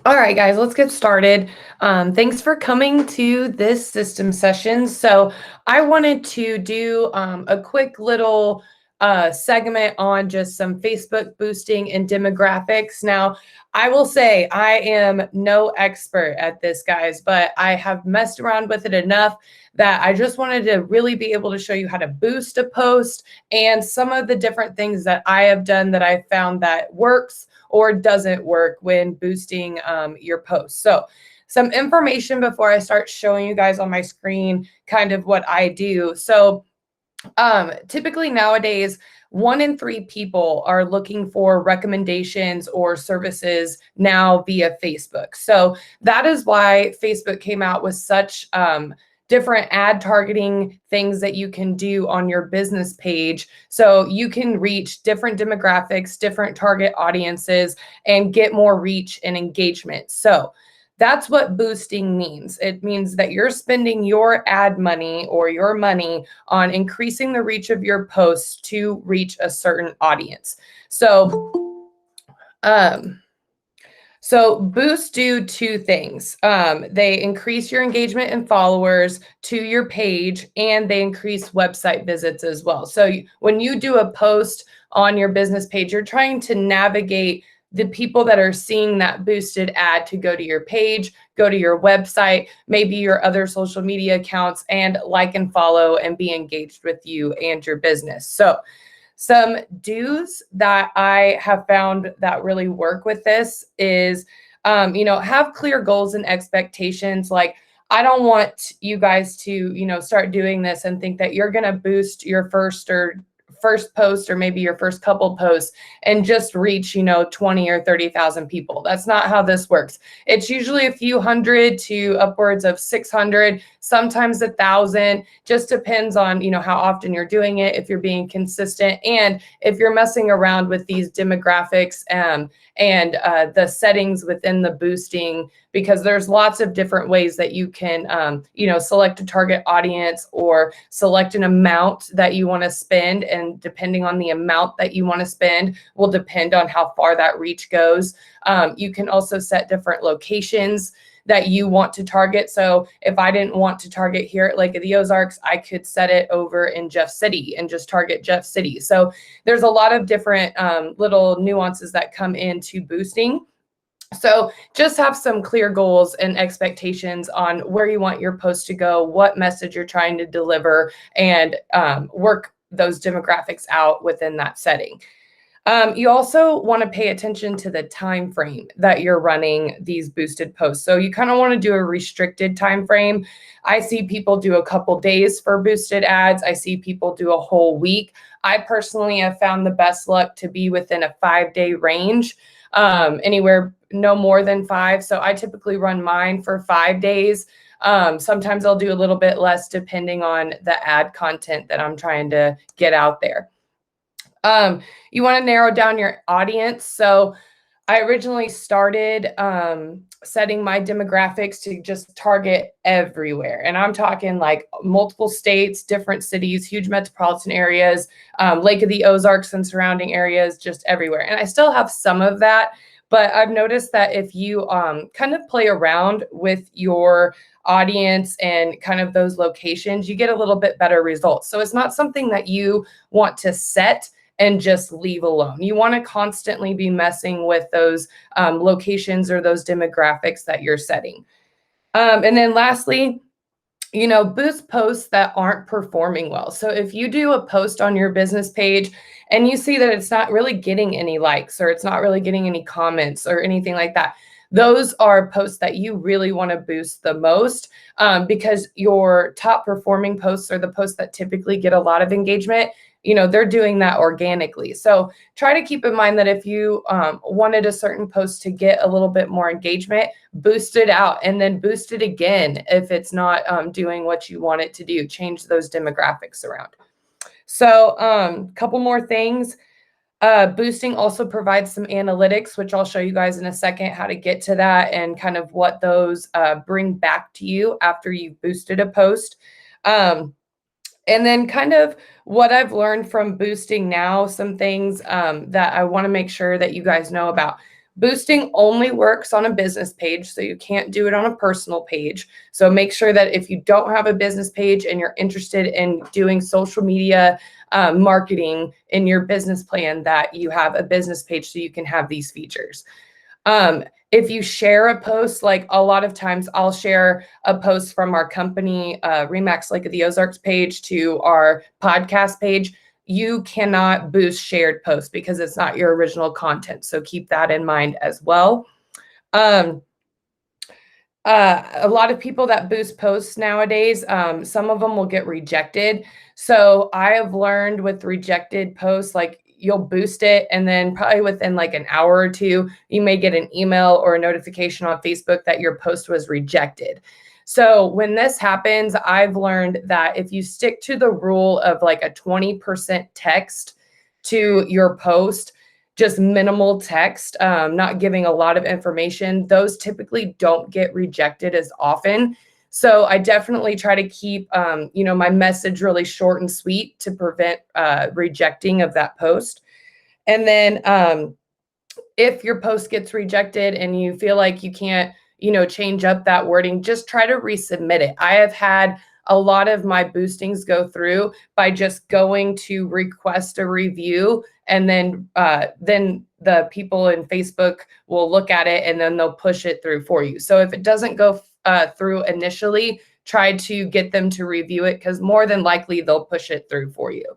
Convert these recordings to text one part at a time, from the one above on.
All right, guys, let's get started. Thanks for coming to this system session. So I wanted to do a quick little segment on just some Facebook boosting and demographics. Now, I will say I am no expert at this, guys, but I have messed around with it enough that I just wanted to really be able to show you how to boost a post and some of the different things that I have done that I found that works or doesn't work when boosting your posts. So some information before I start showing you guys on my screen kind of what I do. So typically nowadays, 1 in 3 people are looking for recommendations or services now via Facebook. So that is why Facebook came out with such different ad targeting things that you can do on your business page. So you can reach different demographics, different target audiences, and get more reach and engagement. So that's what boosting means. It means that you're spending your ad money or your money on increasing the reach of your posts to reach a certain audience. So boosts do 2 things. They increase your engagement and followers to your page, and they increase website visits as well. So when you do a post on your business page, you're trying to navigate the people that are seeing that boosted ad to go to your page, go to your website, maybe your other social media accounts, and like and follow and be engaged with you and your business. So some do's that I have found that really work with this is, have clear goals and expectations. Like, I don't want you guys to, start doing this and think that you're going to boost your first post or maybe your first couple posts and just reach 20 or 30,000 people. That's not how this works. It's usually a few hundred to upwards of 600, sometimes 1,000. Just depends on how often you're doing it, if you're being consistent, and if you're messing around with these demographics and the settings within the boosting, because there's lots of different ways that you can select a target audience or select an amount that you want to spend, and depending on the amount that you want to spend will depend on how far that reach goes. You can also set different locations that you want to target. So if I didn't want to target here at Lake of the Ozarks, I could set it over in Jeff City and just target Jeff City. So there's a lot of different little nuances that come into boosting. So just have some clear goals and expectations on where you want your post to go, what message you're trying to deliver, and work those demographics out within that setting. You also want to pay attention to the time frame that you're running these boosted posts. So you kind of want to do a restricted time frame. I see people do a couple days for boosted ads. I see people do a whole week. I personally have found the best luck to be within a 5-day range, anywhere no more than 5. So I typically run mine for 5 days. Sometimes I'll do a little bit less depending on the ad content that I'm trying to get out there. You want to narrow down your audience. So I originally started setting my demographics to just target everywhere. And I'm talking like multiple states, different cities, huge metropolitan areas, Lake of the Ozarks and surrounding areas, just everywhere. And I still have some of that, but I've noticed that if you kind of play around with your audience and kind of those locations, you get a little bit better results. So it's not something that you want to set and just leave alone. You want to constantly be messing with those locations or those demographics that you're setting. And then lastly, boost posts that aren't performing well. So if you do a post on your business page and you see that it's not really getting any likes or it's not really getting any comments or anything like that, those are posts that you really want to boost the most, because your top performing posts are the posts that typically get a lot of engagement. They're doing that organically. So try to keep in mind that if you wanted a certain post to get a little bit more engagement, boost it out and then boost it again if it's not doing what you want it to do. Change those demographics around. So couple more things. Boosting also provides some analytics, which I'll show you guys in a second how to get to that and kind of what those bring back to you after you've boosted a post. And then kind of what I've learned from boosting now, some things that I want to make sure that you guys know about. Boosting only works on a business page, so you can't do it on a personal page. So make sure that if you don't have a business page and you're interested in doing social media marketing in your business plan, that you have a business page so you can have these features. If you share a post, like a lot of times I'll share a post from our company, Remax Lake of the Ozarks page to our podcast page, you cannot boost shared posts because it's not your original content. So keep that in mind as well. A lot of people that boost posts nowadays, some of them will get rejected. So I have learned with rejected posts, like you'll boost it and then probably within like an hour or two, you may get an email or a notification on Facebook that your post was rejected. So when this happens, I've learned that if you stick to the rule of like a 20% text to your post, just minimal text, not giving a lot of information, those typically don't get rejected as often. So I definitely try to keep, my message really short and sweet to prevent rejecting of that post. And then if your post gets rejected and you feel like you can't, change up that wording, just try to resubmit it. I have had a lot of my boostings go through by just going to request a review, and then the people in Facebook will look at it and then they'll push it through for you. So if it doesn't go through initially, try to get them to review it, because more than likely they'll push it through for you.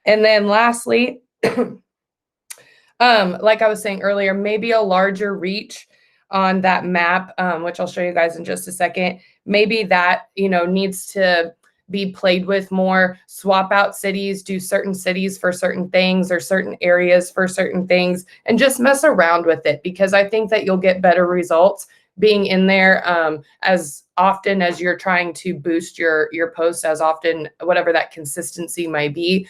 And then lastly, like I was saying earlier, maybe a larger reach on that map, which I'll show you guys in just a second. Maybe that, needs to be played with more. Swap out cities, do certain cities for certain things or certain areas for certain things, and just mess around with it, because I think that you'll get better results being in there as often as you're trying to boost your posts, as often, whatever that consistency might be.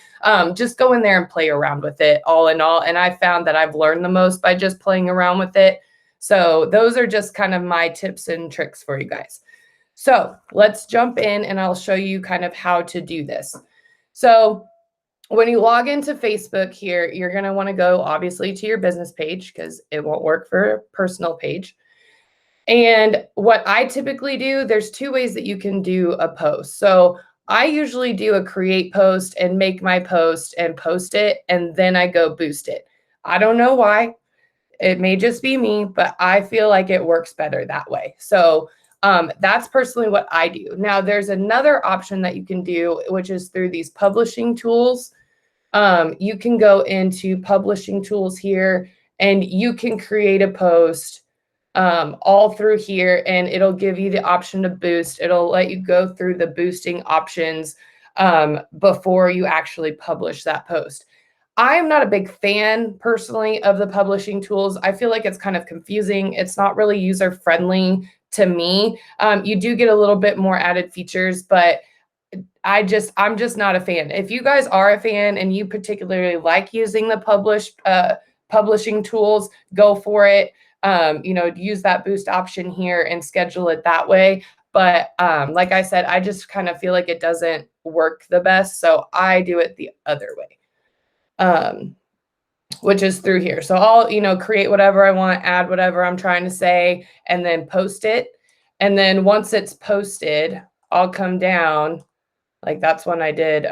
Just go in there and play around with it all in all. And I found that I've learned the most by just playing around with it. So those are just kind of my tips and tricks for you guys. So let's jump in and I'll show you kind of how to do this. So when you log into Facebook here, you're going to want to go obviously to your business page, because it won't work for a personal page. And what I typically do, there's two ways that you can do a post. So I usually do a create post and make my post and post it, and then I go boost it. I don't know why. It may just be me, but I feel like it works better that way. So that's personally what I do. Now, there's another option that you can do, which is through these publishing tools. You can go into publishing tools here and you can create a post all through here, and it'll give you the option to boost. It'll let you go through the boosting options before you actually publish that post. I'm not a big fan personally of the publishing tools. I feel like it's kind of confusing. It's not really user friendly to me. You do get a little bit more added features, but I'm just not a fan. If you guys are a fan and you particularly like using the publishing tools, go for it. Use that boost option here and schedule it that way. But like I said, I just kind of feel like it doesn't work the best. So I do it the other way, which is through here. So I'll, create whatever I want, add whatever I'm trying to say, and then post it. And then once it's posted, I'll come down. Like that's one I did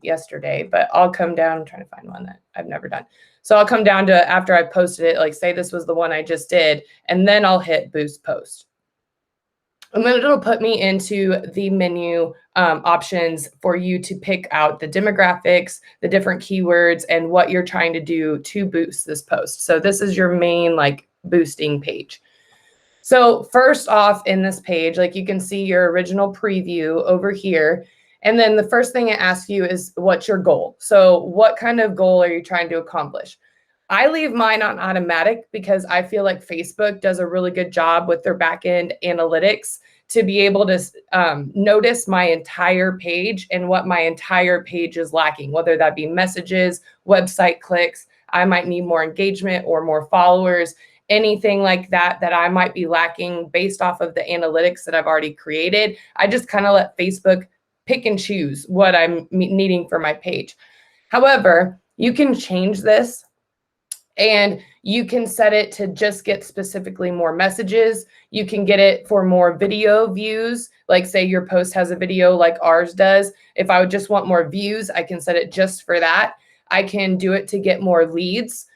yesterday, but I'll come down. I'm trying to find one that I've never done. So I'll come down to after I posted it, like say this was the one I just did, and then I'll hit boost post. And then it'll put me into the menu options for you to pick out the demographics, the different keywords, and what you're trying to do to boost this post. So this is your main like boosting page. So first off in this page, like you can see your original preview over here. And then the first thing it asks you is what's your goal? So what kind of goal are you trying to accomplish? I leave mine on automatic because I feel like Facebook does a really good job with their backend analytics to be able to notice my entire page and what my entire page is lacking, whether that be messages, website clicks, I might need more engagement or more followers, anything like that that I might be lacking based off of the analytics that I've already created. I just kind of let Facebook pick and choose what I'm needing for my page. However, you can change this and you can set it to just get specifically more messages. You can get it for more video views. Like say your post has a video like ours does. If I would just want more views, I can set it just for that. I can do it to get more leads,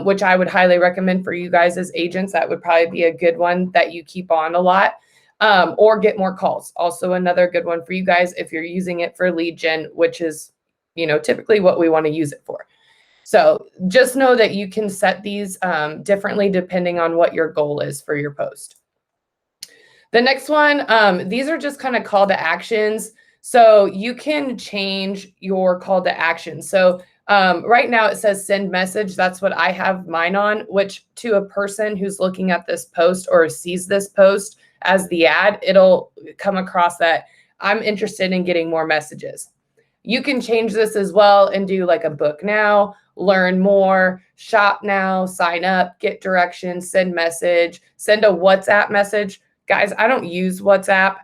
which I would highly recommend for you guys as agents. That would probably be a good one that you keep on a lot. Or get more calls. Also another good one for you guys if you're using it for lead gen, which is, typically what we want to use it for. So just know that you can set these differently depending on what your goal is for your post. The next one, these are just kind of call to actions. So you can change your call to action. So right now it says send message. That's what I have mine on, which to a person who's looking at this post or sees this post as the ad, it'll come across that I'm interested in getting more messages. You can change this as well and do like a book now, learn more, shop now, sign up, get directions, send message, send a WhatsApp message. Guys, I don't use WhatsApp.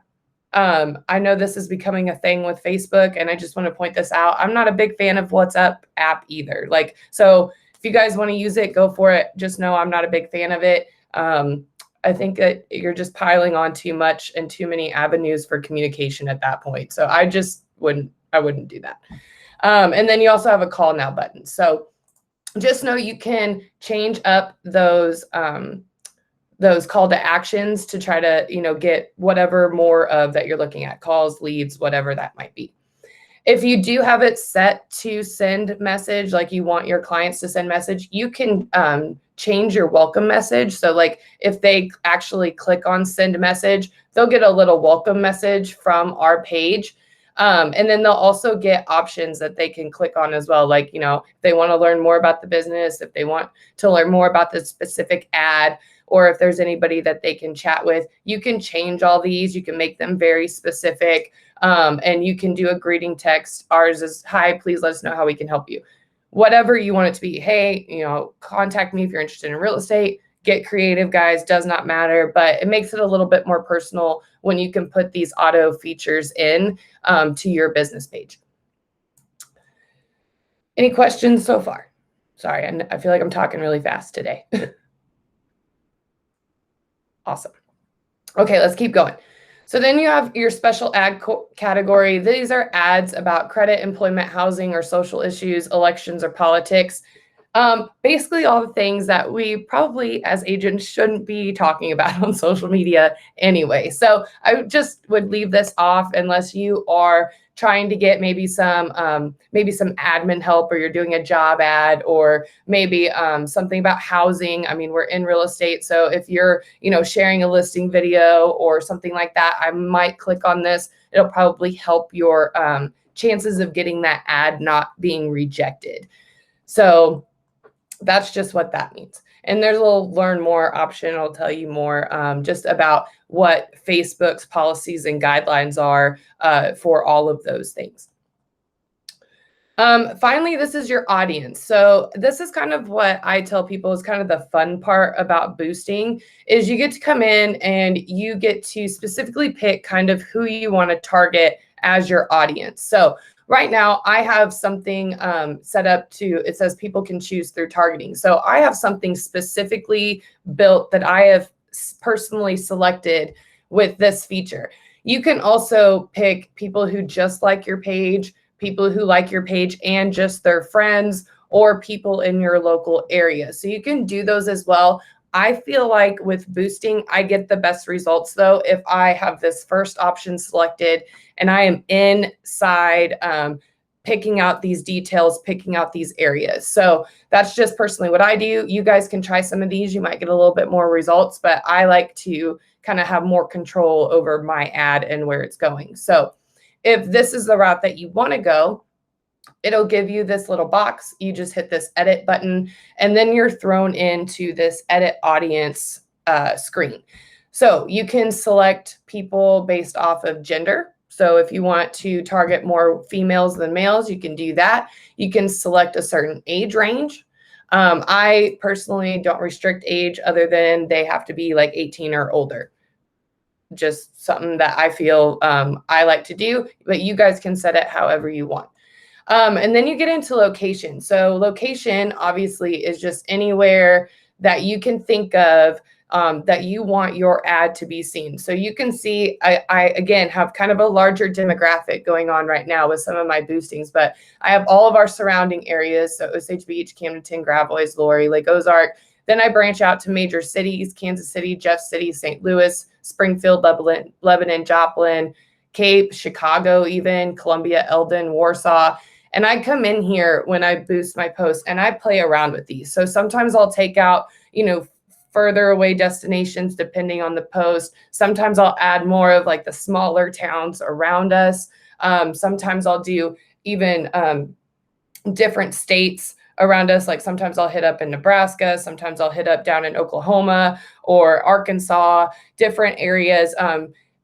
I know this is becoming a thing with Facebook, and I just want to point this out. I'm not a big fan of WhatsApp app either. So if you guys want to use it, go for it. Just know I'm not a big fan of it. I think that you're just piling on too much and too many avenues for communication at that point. So I wouldn't do that. And then you also have a call now button. So just know you can change up those call to actions to try to, get whatever more of that you're looking at, calls, leads, whatever that might be. If you do have it set to send message, like you want your clients to send message, you can change your welcome message. So like if they actually click on send message, they'll get a little welcome message from our page. And then they'll also get options that they can click on as well. Like, if they want to learn more about the business, if they want to learn more about the specific ad, or if there's anybody that they can chat with, you can change all these. You can make them very specific. And you can do a greeting text. Ours is, hi, please let us know how we can help you. Whatever you want it to be. Hey, contact me if you're interested in real estate. Get creative, guys, does not matter, but it makes it a little bit more personal when you can put these auto features in to your business page. Any questions so far? Sorry, I feel like I'm talking really fast today. Awesome. Okay, let's keep going. So then you have your special ad category. These are ads about credit, employment, housing, or social issues, elections, or politics. Basically all the things that we probably as agents shouldn't be talking about on social media anyway. So I just would leave this off unless you are trying to get maybe some admin help, or you're doing a job ad, or maybe something about housing. I mean, we're in real estate. So if you're, sharing a listing video or something like that, I might click on this. It'll probably help your chances of getting that ad not being rejected. So that's just what that means. And there's a little learn more option. I'll tell you more just about what Facebook's policies and guidelines are for all of those things. Finally, this is your audience. So this is kind of what I tell people is kind of the fun part about boosting, is you get to come in and you get to specifically pick kind of who you want to target as your audience. So right now I have something set up it says people can choose through targeting. So I have something specifically built that I have personally selected with this feature. You can also pick people who just like your page, people who like your page and just their friends, or people in your local area. So you can do those as well. I feel like with boosting, I get the best results though if I have this first option selected and I am inside picking out these details, picking out these areas. So that's just personally what I do. You guys can try some of these. You might get a little bit more results, but I like to kind of have more control over my ad and where it's going. So if this is the route that you want to go, it'll give you this little box. You just hit this edit button, and then you're thrown into this edit audience screen. So you can select people based off of gender. So if you want to target more females than males, you can do that. You can select a certain age range. I personally don't restrict age other than they have to be like 18 or older. just something that I feel I like to do, but you guys can set it however you want. And then you get into location. So location obviously is just anywhere that you can think of that you want your ad to be seen. So you can see, I again have kind of a larger demographic going on right now with some of my boostings, but I have all of our surrounding areas. So Osage Beach, Camdenton, Gravois, Laurie, Lake Ozark. Then I branch out to major cities: Kansas City, Jeff City, St. Louis, Springfield, Lebanon, Joplin, Cape, Chicago, even Columbia, Eldon, Warsaw. And I come in here when I boost my posts and I play around with these. So sometimes I'll take out, further away destinations depending on the post. Sometimes I'll add more of like the smaller towns around us. Sometimes I'll do even different states around us. Like sometimes I'll hit up in Nebraska, sometimes I'll hit up down in Oklahoma or Arkansas, different areas.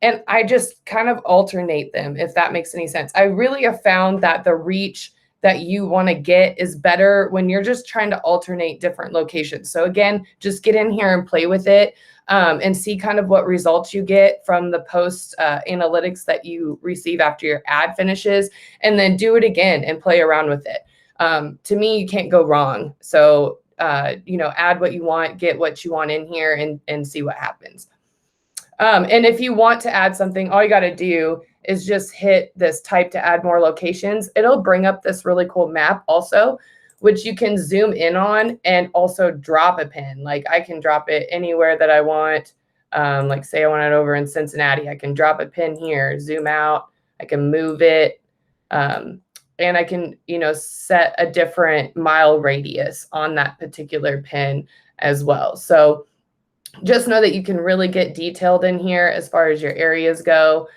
And I just kind of alternate them, if that makes any sense. I really have found that the reach that you want to get is better when you're just trying to alternate different locations. So again, just get in here and play with it and see kind of what results you get from the post analytics that you receive after your ad finishes, and then do it again and play around with it. To me, you can't go wrong. So, add what you want, get what you want in here and see what happens. And if you want to add something, all you got to do is just hit this type to add more locations. It'll bring up this really cool map also, which you can zoom in on and also drop a pin. Like I can drop it anywhere that I want. Like say I want it over in Cincinnati, I can drop a pin here, zoom out, I can move it. And I can, set a different mile radius on that particular pin as well. So just know that you can really get detailed in here as far as your areas go.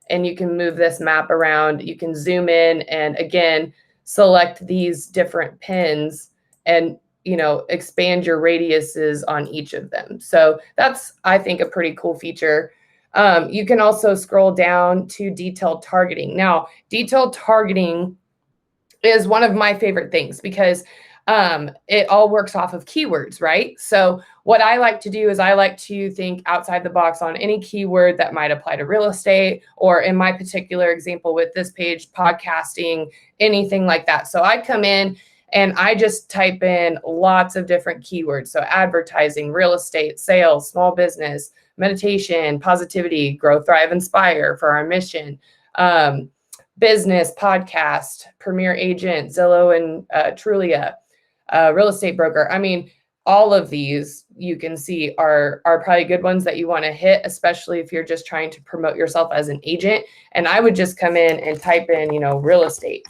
And you can move this map around. You can zoom in and again, select these different pins and, expand your radiuses on each of them. So that's, I think, a pretty cool feature. You can also scroll down to detailed targeting. Now, detailed targeting is one of my favorite things because it all works off of keywords, right? So what I like to do is I like to think outside the box on any keyword that might apply to real estate, or in my particular example with this page, podcasting, anything like that. So I come in and I just type in lots of different keywords. So advertising, real estate, sales, small business, meditation, positivity, grow, thrive, inspire for our mission, business, podcast, premier agent, Zillow and Trulia, real estate broker. I mean, all of these you can see are probably good ones that you want to hit, especially if you're just trying to promote yourself as an agent. And I would just come in and type in, real estate,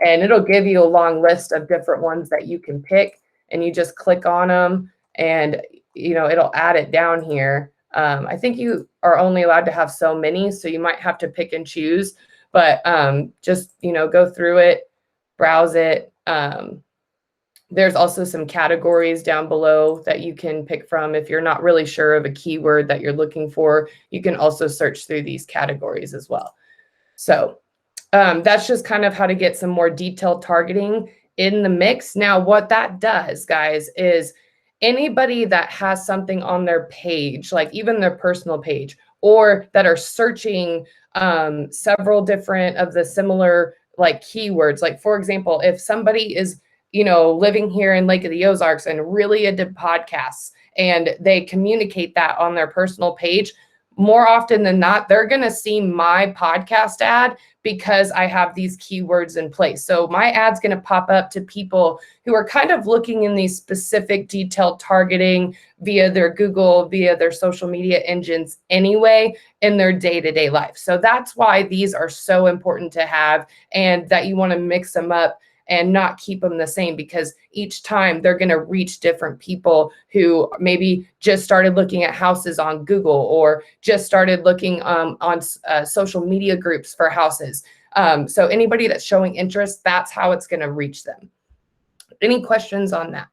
and it'll give you a long list of different ones that you can pick, and you just click on them and, it'll add it down here. I think you are only allowed to have so many, so you might have to pick and choose, but just, go through it, browse it. There's also some categories down below that you can pick from. If you're not really sure of a keyword that you're looking for, you can also search through these categories as well. So that's just kind of how to get some more detailed targeting in the mix. Now, what that does, guys, is anybody that has something on their page, like even their personal page, or that are searching several different of the similar like keywords. Like, for example, if somebody is living here in Lake of the Ozarks and really into podcasts, and they communicate that on their personal page, more often than not, they're going to see my podcast ad because I have these keywords in place. So my ad's going to pop up to people who are kind of looking in these specific detailed targeting via their Google, via their social media engines anyway, in their day-to-day life. So that's why these are so important to have, and that you want to mix them up and not keep them the same, because each time they're going to reach different people who maybe just started looking at houses on Google, or just started looking on social media groups for houses. So anybody that's showing interest, that's how it's going to reach them. Any questions on that?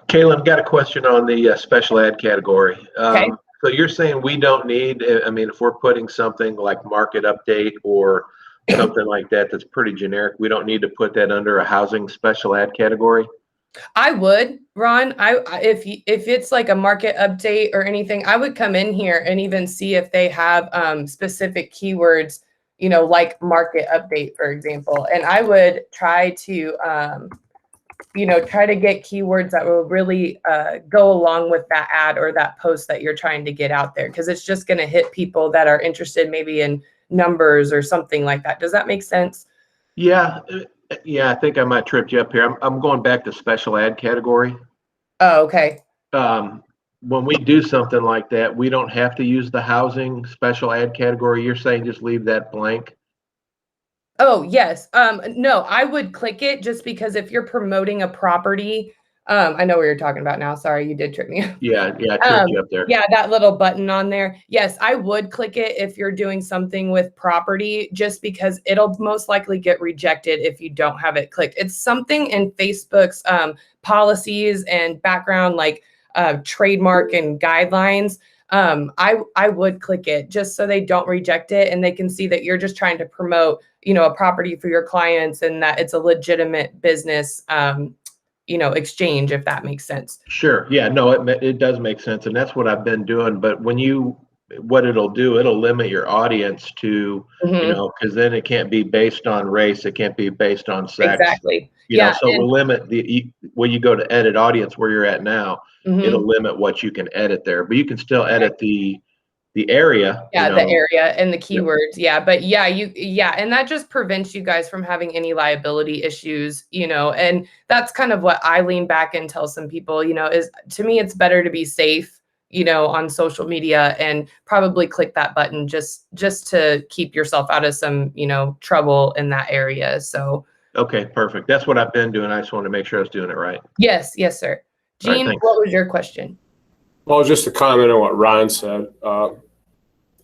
Kaylin, got a question on the special ad category. Okay. So you're saying we don't need, if we're putting something like market update or something like that that's pretty generic, we don't need to put that under a housing special ad category? I would, Ron. If it's like a market update or anything, I would come in here and even see if they have specific keywords, like market update, for example. And I would try to try to get keywords that will really go along with that ad or that post that you're trying to get out there, because it's just going to hit people that are interested maybe in numbers or something like that. Does that make sense? Yeah, yeah, I think I might trip you up here. I'm going back to special ad category. Oh, okay. When we do something like that, we don't have to use the housing special ad category. You're saying just leave that blank? Oh, yes. No, I would click it just because if you're promoting a property, I know what you're talking about now. Sorry, you did trick me. Yeah, I tripped you up there. Yeah, that little button on there. Yes, I would click it if you're doing something with property, just because it'll most likely get rejected if you don't have it clicked. It's something in Facebook's policies and background, like trademark and guidelines. I would click it just so they don't reject it and they can see that you're just trying to promote, a property for your clients and that it's a legitimate business, exchange, if that makes sense. Sure. Yeah, no, it does make sense. And that's what I've been doing. But what it'll do, it'll limit your audience to, Mhm. because then it can't be based on race. It can't be based on sex, Exactly. Yeah. so it will limit when you go to edit audience where you're at now, it'll Mhm. limit what you can edit there, but you can still edit the area, Yeah, the area and the Yep. keywords. Yeah, but and that just prevents you guys from having any liability issues, and that's kind of what I lean back and tell some people, is to me it's better to be safe, on social media and probably click that button just to keep yourself out of some, trouble in that area. So, Okay, perfect. That's what I've been doing. I just wanted to make sure I was doing it right. yes, yes, sir. All right, Gene, thanks. what was your question? Well, just to comment on what Ron said,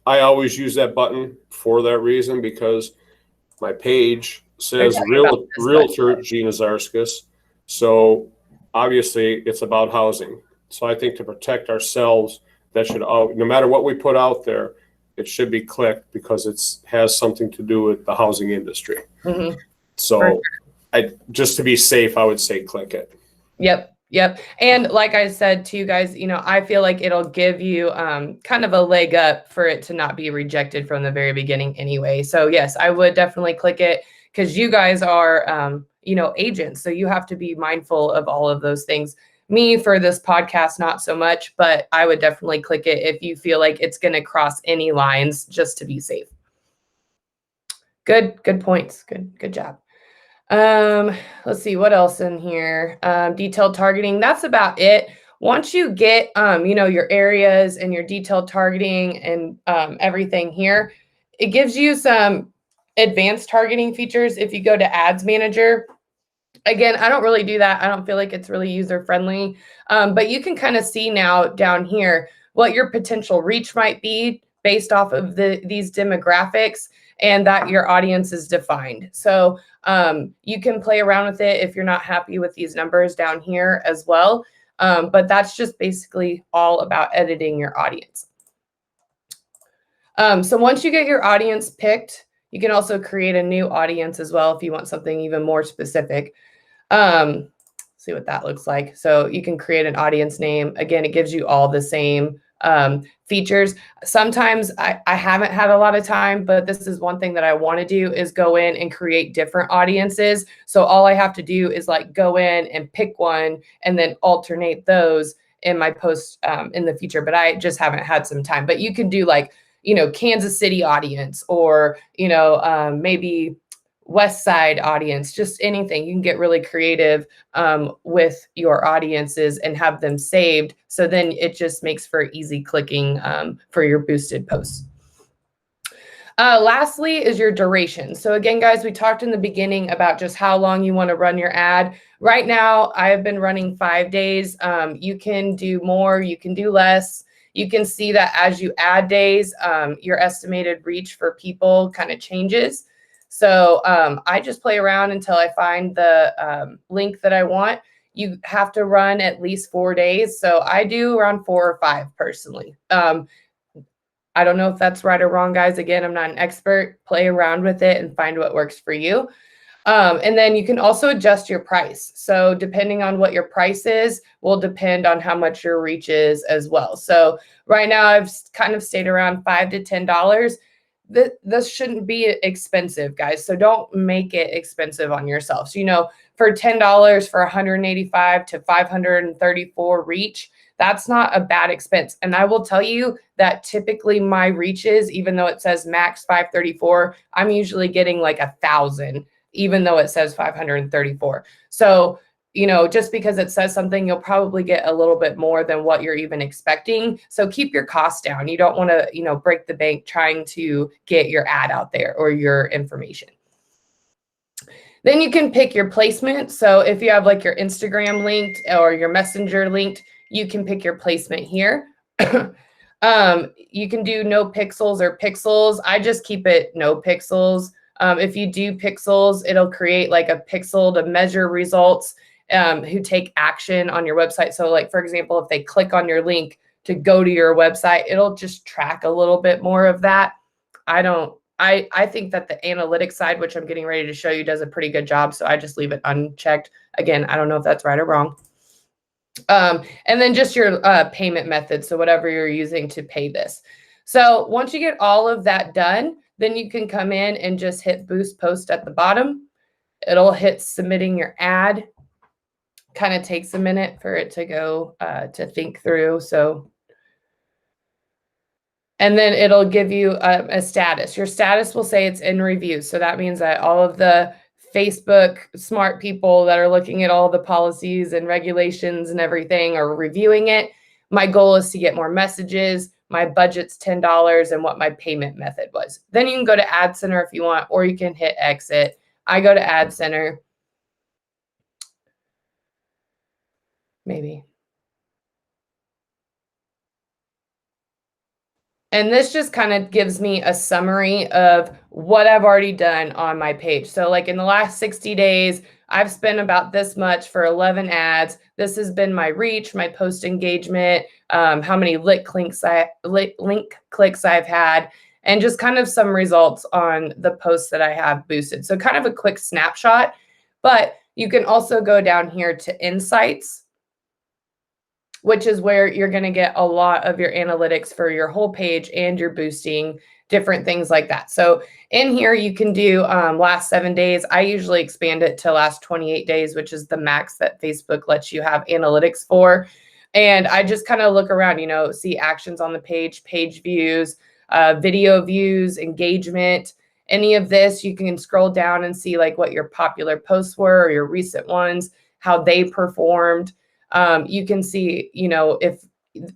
I always use that button for that reason because my page They're says talking about this Realtor Gina Zarskis. So obviously it's about housing. So I think to protect ourselves, that should, no matter what we put out there, it should be clicked because it's has something to do with the housing industry. Mhm. So just to be safe, I would say click it. Yep. Yep. And like I said to you guys, I feel like it'll give you kind of a leg up for it to not be rejected from the very beginning anyway. So yes, I would definitely click it because you guys are, agents. So you have to be mindful of all of those things. Me for this podcast, not so much, but I would definitely click it if you feel like it's going to cross any lines just to be safe. Good points. Good job. Let's see what else in here. Detailed targeting. That's about it. Once you get, your areas and your detailed targeting and everything here, it gives you some advanced targeting features. If you go to Ads Manager, again, I don't really do that. I don't feel like it's really user friendly. But you can kind of see now down here what your potential reach might be based off of these demographics and that your audience is defined. So you can play around with it if you're not happy with these numbers down here as well. But that's just basically all about editing your audience. So once you get your audience picked, you can also create a new audience as well if you want something even more specific. See what that looks like. So you can create an audience name. Again, it gives you all the same features. Sometimes I haven't had a lot of time, but this is one thing that I want to do is go in and create different audiences. So all I have to do is like go in and pick one and then alternate those in my post in the future, but I just haven't had some time. But you can do like, Kansas City audience or, maybe West Side audience, just anything. You can get really creative with your audiences and have them saved. So then it just makes for easy clicking for your boosted posts. Lastly is your duration. So again, guys, we talked in the beginning about just how long you want to run your ad. Right now, I have been running 5 days. You can do more, you can do less. You can see that as you add days, your estimated reach for people kind of changes. So I just play around until I find the link that I want. You have to run at least 4 days. So I do around 4 or 5 personally. I don't know if that's right or wrong, guys. Again, I'm not an expert. Play around with it and find what works for you. And then you can also adjust your price. So depending on what your price is will depend on how much your reach is as well. So right now I've kind of stayed around $5 to $10. This shouldn't be expensive, guys. So don't make it expensive on yourself. So, you know, for $10 for 185 to 534 reach, that's not a bad expense. And I will tell you that typically my reaches, even though it says max 534, I'm usually getting like 1,000, even though it says 534. So, you know, just because it says something, you'll probably get a little bit more than what you're even expecting. So keep your costs down. You don't want to, you know, break the bank trying to get your ad out there or your information. Then you can pick your placement. So if you have like your Instagram linked or your Messenger linked, you can pick your placement here. You can do no pixels or pixels. I just keep it no pixels. If you do pixels, it'll create like a pixel to measure results who take action on your website. So like, for example, if they click on your link to go to your website, it'll just track a little bit more of that. I think that the analytics side, which I'm getting ready to show you, does a pretty good job. So I just leave it unchecked. Again, I don't know if that's right or wrong. And then just your payment method. So whatever you're using to pay this. So once you get all of that done, then you can come in and just hit boost post at the bottom. It'll hit submitting your ad. Kind of takes a minute for it to go to think through. So, and then it'll give you a status. Your status will say it's in review. So that means that all of the Facebook smart people that are looking at all the policies and regulations and everything are reviewing it. My goal is to get more messages. My budget's $10 and what my payment method was. Then you can go to Ad Center if you want, or you can hit exit. I go to Ad Center. Maybe. And this just kind of gives me a summary of what I've already done on my page. So like in the last 60 days, I've spent about this much for 11 ads. This has been my reach, my post engagement, how many link clicks I've had, and just kind of some results on the posts that I have boosted. So kind of a quick snapshot, but you can also go down here to Insights, which is where you're going to get a lot of your analytics for your whole page and your boosting, different things like that. So in here, you can do last 7 days. I usually expand it to last 28 days, which is the max that Facebook lets you have analytics for. And I just kind of look around, you know, see actions on the page, page views, video views, engagement, any of this. You can scroll down and see like what your popular posts were or your recent ones, how they performed. You can see, you know, if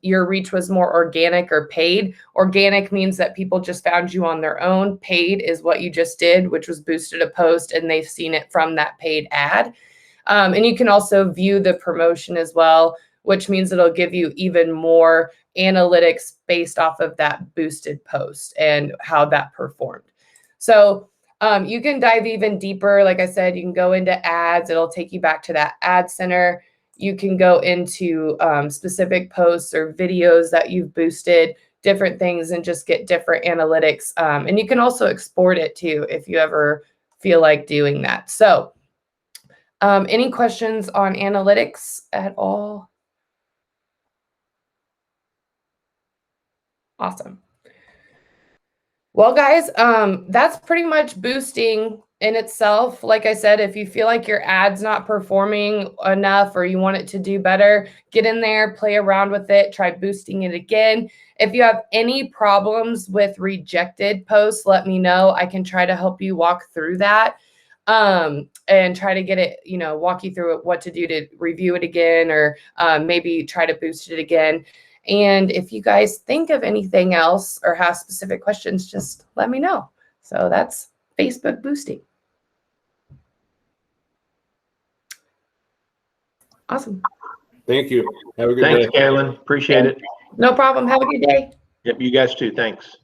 your reach was more organic or paid. Organic means that people just found you on their own. Paid is what you just did, which was boosted a post and they've seen it from that paid ad. And you can also view the promotion as well, which means it'll give you even more analytics based off of that boosted post and how that performed. So you can dive even deeper. Like I said, you can go into ads. It'll take you back to that Ad Center. You can go into specific posts or videos that you've boosted, different things, and just get different analytics. And you can also export it too if you ever feel like doing that. So any questions on analytics at all? Awesome. Well, guys, that's pretty much boosting in itself. Like I said, if you feel like your ad's not performing enough or you want it to do better, get in there, play around with it, try boosting it again. If you have any problems with rejected posts, let me know. I can try to help you walk through that and try to get it, you know, walk you through what to do to review it again, or maybe try to boost it again. And if you guys think of anything else or have specific questions, just let me know. So that's Facebook boosting. Awesome. Thank you. Have a good day. Thanks, Carolyn. Appreciate it. No problem. Have a good day. Yep, you guys too. Thanks.